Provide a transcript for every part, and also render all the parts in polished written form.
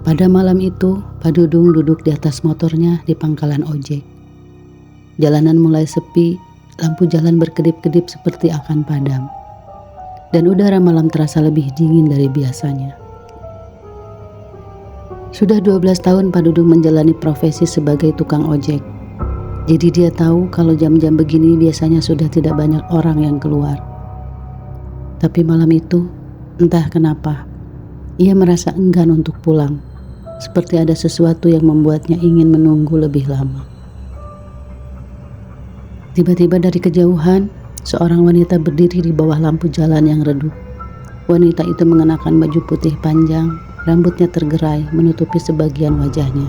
Pada malam itu, Pak Dudung duduk di atas motornya di pangkalan ojek. Jalanan mulai sepi, lampu jalan berkedip-kedip seperti akan padam. Dan udara malam terasa lebih dingin dari biasanya. Sudah 12 tahun Pak Dudung menjalani profesi sebagai tukang ojek. Jadi dia tahu kalau jam-jam begini biasanya sudah tidak banyak orang yang keluar. Tapi malam itu, entah kenapa, ia merasa enggan untuk pulang. Seperti ada sesuatu yang membuatnya ingin menunggu lebih lama. Tiba-tiba dari kejauhan, seorang wanita berdiri di bawah lampu jalan yang redup. Wanita itu mengenakan baju putih panjang, rambutnya tergerai menutupi sebagian wajahnya.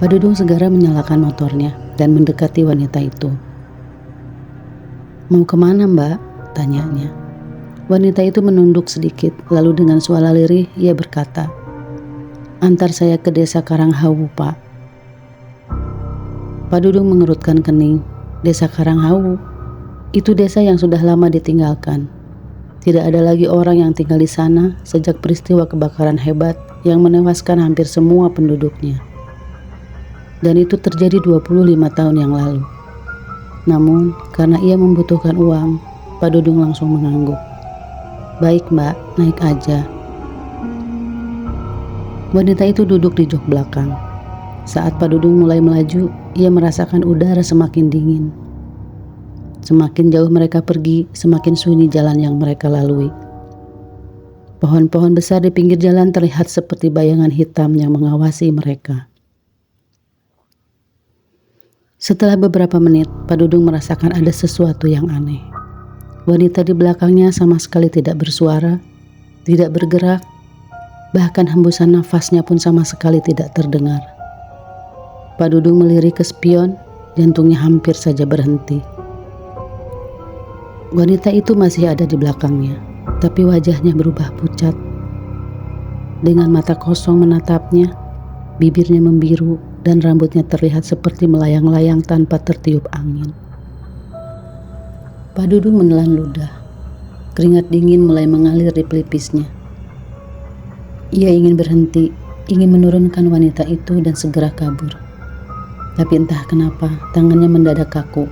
Pak Dudung segera menyalakan motornya dan mendekati wanita itu. "Mau kemana, Mbak?" tanyanya. Wanita itu menunduk sedikit, lalu dengan suara lirih ia berkata, "Antar saya ke desa Karanghawu, Pak." Pak Dudung mengerutkan kening. Desa Karanghawu? Itu desa yang sudah lama ditinggalkan. Tidak ada lagi orang yang tinggal di sana sejak peristiwa kebakaran hebat yang menewaskan hampir semua penduduknya. Dan itu terjadi 25 tahun yang lalu. Namun, karena ia membutuhkan uang, Pak Dudung langsung mengangguk. "Baik, Mbak, naik aja." Wanita itu duduk di jok belakang. Saat Pak Dudung mulai melaju, ia merasakan udara semakin dingin. Semakin jauh mereka pergi, semakin sunyi jalan yang mereka lalui. Pohon-pohon besar di pinggir jalan terlihat seperti bayangan hitam yang mengawasi mereka. Setelah beberapa menit, Pak Dudung merasakan ada sesuatu yang aneh. Wanita di belakangnya sama sekali tidak bersuara, tidak bergerak, bahkan hembusan nafasnya pun sama sekali tidak terdengar. Pak Dudung melirik ke spion, jantungnya hampir saja berhenti. Wanita itu masih ada di belakangnya, tapi wajahnya berubah pucat. Dengan mata kosong menatapnya, bibirnya membiru dan rambutnya terlihat seperti melayang-layang tanpa tertiup angin. Pak Dudung menelan ludah. Keringat dingin mulai mengalir di pelipisnya. Ia ingin berhenti, ingin menurunkan wanita itu dan segera kabur. Tapi entah kenapa tangannya mendadak kaku.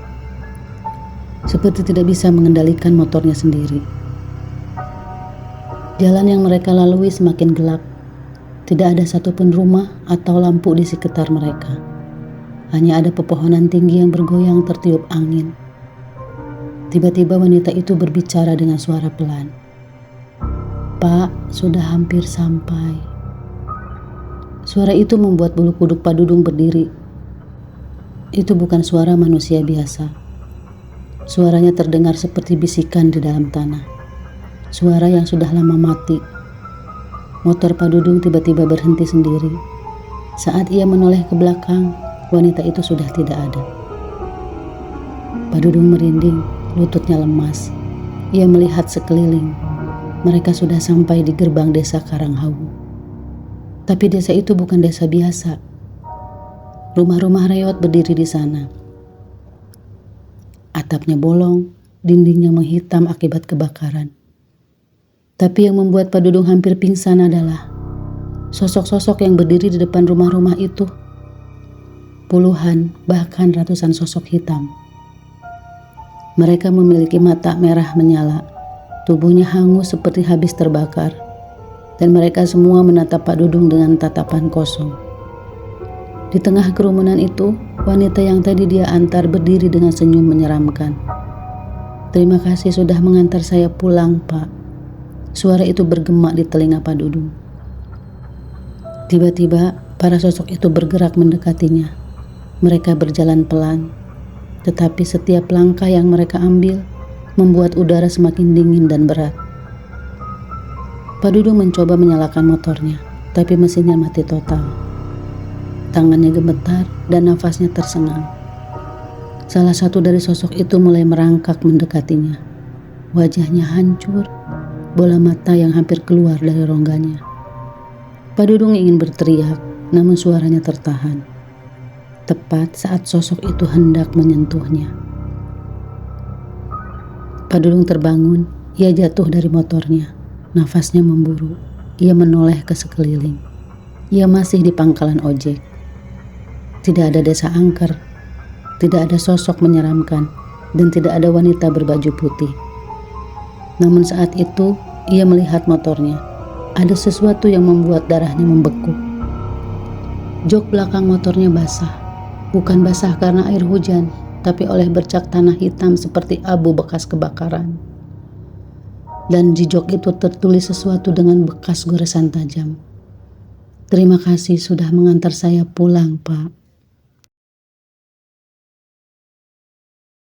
Seperti tidak bisa mengendalikan motornya sendiri. Jalan yang mereka lalui semakin gelap. Tidak ada satupun rumah atau lampu di sekitar mereka. Hanya ada pepohonan tinggi yang bergoyang tertiup angin. Tiba-tiba wanita itu berbicara dengan suara pelan. "Pak, sudah hampir sampai." Suara itu membuat bulu kuduk Pak Dudung berdiri. Itu bukan suara manusia biasa. Suaranya terdengar seperti bisikan di dalam tanah. Suara yang sudah lama mati. Motor Pak Dudung tiba-tiba berhenti sendiri. Saat ia menoleh ke belakang, wanita itu sudah tidak ada. Pak Dudung merinding, lututnya lemas. Ia melihat sekeliling. Mereka sudah sampai di gerbang desa Karanghawu. Tapi desa itu bukan desa biasa. Rumah-rumah reot berdiri di sana. Atapnya bolong, dindingnya menghitam akibat kebakaran. Tapi yang membuat Pak Dudung hampir pingsan adalah sosok-sosok yang berdiri di depan rumah-rumah itu. Puluhan, bahkan ratusan sosok hitam. Mereka memiliki mata merah menyala, tubuhnya hangus seperti habis terbakar, dan mereka semua menatap Pak Dudung dengan tatapan kosong. Di tengah kerumunan itu, wanita yang tadi dia antar berdiri dengan senyum menyeramkan. "Terima kasih sudah mengantar saya pulang, Pak." Suara itu bergema di telinga Pak Dudung. Tiba-tiba, para sosok itu bergerak mendekatinya. Mereka berjalan pelan, tetapi setiap langkah yang mereka ambil membuat udara semakin dingin dan berat. Pak Dudung mencoba menyalakan motornya, tapi mesinnya mati total. Tangannya gemetar dan nafasnya tersengal. Salah satu dari sosok itu mulai merangkak mendekatinya. Wajahnya hancur, bola mata yang hampir keluar dari rongganya. Pak Dudung ingin berteriak, namun suaranya tertahan. Tepat saat sosok itu hendak menyentuhnya. Pak Dudung terbangun, ia jatuh dari motornya. Nafasnya memburu. ia menoleh ke sekeliling. Ia masih di pangkalan ojek. Tidak ada desa angker, tidak ada sosok menyeramkan, dan tidak ada wanita berbaju putih. Namun saat itu, ia melihat motornya. Ada sesuatu yang membuat darahnya membeku. Jok belakang motornya basah. Bukan basah karena air hujan, tapi oleh bercak tanah hitam seperti abu bekas kebakaran. Dan di jok itu tertulis sesuatu dengan bekas goresan tajam. "Terima kasih sudah mengantar saya pulang, Pak."